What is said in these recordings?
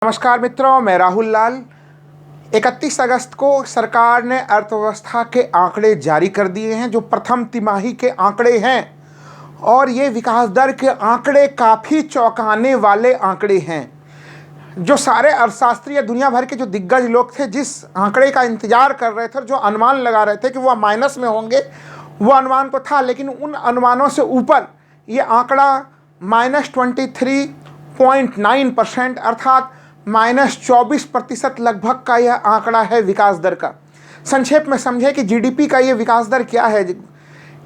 नमस्कार मित्रों, मैं राहुल लाल। 31 अगस्त को सरकार ने अर्थव्यवस्था के आंकड़े जारी कर दिए हैं, जो प्रथम तिमाही के आंकड़े हैं, और ये विकास दर के आंकड़े काफ़ी चौंकाने वाले आंकड़े हैं। जो सारे अर्थशास्त्री या दुनिया भर के जो दिग्गज लोग थे, जिस आंकड़े का इंतजार कर रहे थे, जो अनुमान लगा रहे थे कि वह माइनस में होंगे, वो अनुमान तो था, लेकिन उन अनुमानों से ऊपर ये आंकड़ा -23.9% अर्थात -24% लगभग का यह आंकड़ा है विकास दर का। संक्षेप में समझे कि जीडीपी का ये विकास दर क्या है।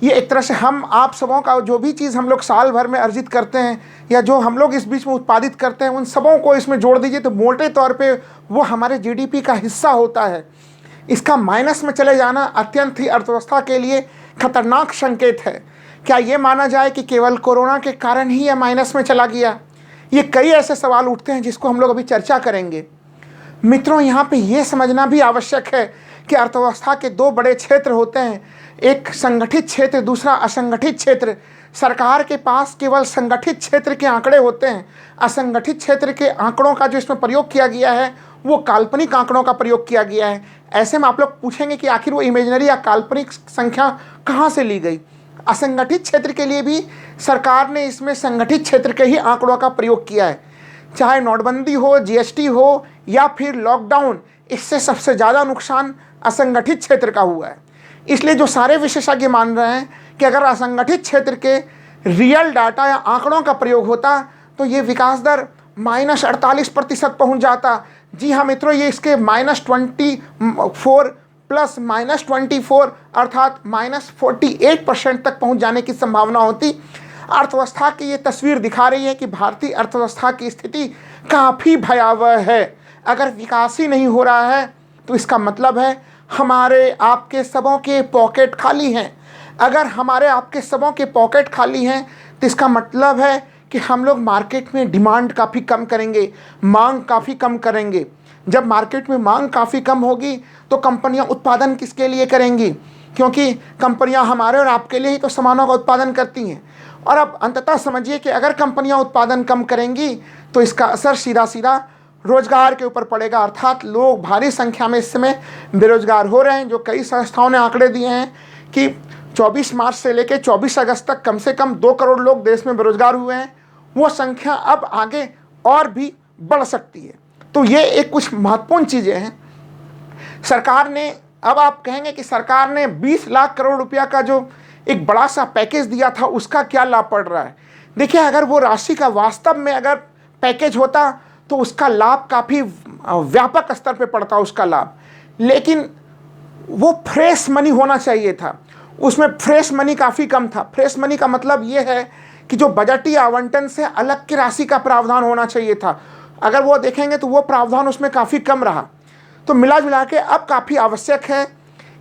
ये एक तरह से हम आप सबों का जो भी चीज़ हम लोग साल भर में अर्जित करते हैं या जो हम लोग इस बीच में उत्पादित करते हैं, उन सबों को इसमें जोड़ दीजिए तो मोटे तौर पे वो हमारे जीडीपी का हिस्सा होता है। इसका माइनस में चले जाना अत्यंत ही अर्थव्यवस्था के लिए खतरनाक संकेत है। क्या ये माना जाए कि केवल कोरोना के कारण ही यह माइनस में चला गया? ये कई ऐसे सवाल उठते हैं जिसको हम लोग अभी चर्चा करेंगे। मित्रों, यहाँ पे ये समझना भी आवश्यक है कि अर्थव्यवस्था के दो बड़े क्षेत्र होते हैं, एक संगठित क्षेत्र, दूसरा असंगठित क्षेत्र। सरकार के पास केवल संगठित क्षेत्र के आंकड़े होते हैं। असंगठित क्षेत्र के आंकड़ों का जो इसमें प्रयोग किया गया है वो काल्पनिक आंकड़ों का प्रयोग किया गया है। ऐसे में आप लोग पूछेंगे कि आखिर वो इमेजिनरी या काल्पनिक संख्या कहाँ से ली गई? असंगठित क्षेत्र के लिए भी सरकार ने इसमें संगठित क्षेत्र के ही आंकड़ों का प्रयोग किया है। चाहे नोटबंदी हो, जीएसटी हो या फिर लॉकडाउन, इससे सबसे ज़्यादा नुकसान असंगठित क्षेत्र का हुआ है। इसलिए जो सारे विशेषज्ञ मान रहे हैं कि अगर असंगठित क्षेत्र के रियल डाटा या आंकड़ों का प्रयोग होता तो ये विकास दर -48% पहुँच जाता। जी हाँ मित्रों, ये इसके -24 प्लस -24 अर्थात -48% तक पहुंच जाने की संभावना होती। अर्थव्यवस्था की ये तस्वीर दिखा रही है कि भारतीय अर्थव्यवस्था की स्थिति काफ़ी भयावह है। अगर विकास ही नहीं हो रहा है तो इसका मतलब है हमारे आपके सबों के पॉकेट खाली हैं। अगर हमारे आपके सबों के पॉकेट खाली हैं तो इसका मतलब है कि हम लोग मार्केट में डिमांड काफ़ी कम करेंगे, मांग काफ़ी कम करेंगे। जब मार्केट में मांग काफ़ी कम होगी तो कंपनियां उत्पादन किसके लिए करेंगी? क्योंकि कंपनियां हमारे और आपके लिए ही तो सामानों का उत्पादन करती हैं। और अब अंततः समझिए कि अगर कंपनियां उत्पादन कम करेंगी तो इसका असर सीधा सीधा रोजगार के ऊपर पड़ेगा, अर्थात लोग भारी संख्या में इस समय बेरोजगार हो रहे हैं। जो कई संस्थाओं ने आंकड़े दिए हैं कि 24 मार्च से लेकर 24 अगस्त तक कम से कम 2 करोड़ लोग देश में बेरोजगार हुए हैं। वो संख्या अब आगे और भी बढ़ सकती है। तो ये एक कुछ महत्वपूर्ण चीज़ें हैं। सरकार ने, अब आप कहेंगे कि सरकार ने 20 लाख करोड़ रुपया का जो एक बड़ा सा पैकेज दिया था उसका क्या लाभ पड़ रहा है? देखिए, अगर वो राशि का वास्तव में अगर पैकेज होता तो उसका लाभ काफ़ी व्यापक स्तर पे पड़ता उसका लाभ, लेकिन वो फ्रेश मनी होना चाहिए था। उसमें फ्रेश मनी काफ़ी कम था। फ्रेश मनी का मतलब ये है कि जो बजटीय आवंटन से अलग की राशि का प्रावधान होना चाहिए था। अगर वो देखेंगे तो वो प्रावधान उसमें काफ़ी कम रहा। तो मिला जुला के अब काफ़ी आवश्यक है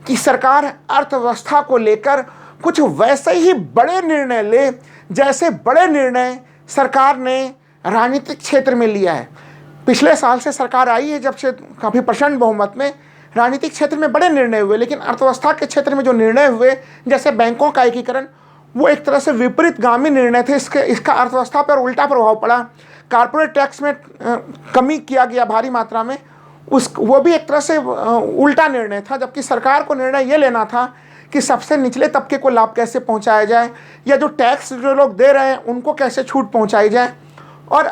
कि सरकार अर्थव्यवस्था को लेकर कुछ वैसे ही बड़े निर्णय ले जैसे बड़े निर्णय सरकार ने राजनीतिक क्षेत्र में लिया है। पिछले साल से सरकार आई है, जब से काफ़ी प्रचंड बहुमत में राजनीतिक क्षेत्र में बड़े निर्णय हुए, लेकिन अर्थव्यवस्था के क्षेत्र में जो निर्णय हुए जैसे बैंकों का एकीकरण, वो एक तरह से विपरीतगामी निर्णय थे। इसका अर्थव्यवस्था पर उल्टा प्रभाव पड़ा। कारपोरेट टैक्स में कमी किया गया भारी मात्रा में, वो भी एक तरह से उल्टा निर्णय था। जबकि सरकार को निर्णय ये लेना था कि सबसे निचले तबके को लाभ कैसे पहुंचाया जाए, या जो टैक्स जो लोग दे रहे हैं उनको कैसे छूट पहुंचाई जाए, और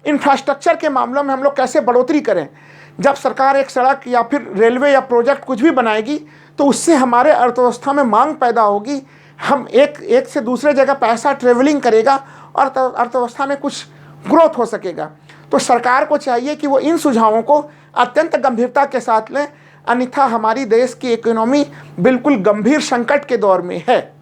इंफ्रास्ट्रक्चर के मामलों में हम लोग कैसे बढ़ोतरी करें। जब सरकार एक सड़क या फिर रेलवे या प्रोजेक्ट कुछ भी बनाएगी तो उससे हमारे अर्थव्यवस्था में मांग पैदा होगी। हम एक से दूसरे जगह पैसा ट्रेवलिंग करेगा और अर्थव्यवस्था में कुछ ग्रोथ हो सकेगा। तो सरकार को चाहिए कि वो इन सुझावों को अत्यंत गंभीरता के साथ लें, अन्यथा हमारी देश की इकोनॉमी बिल्कुल गंभीर संकट के दौर में है।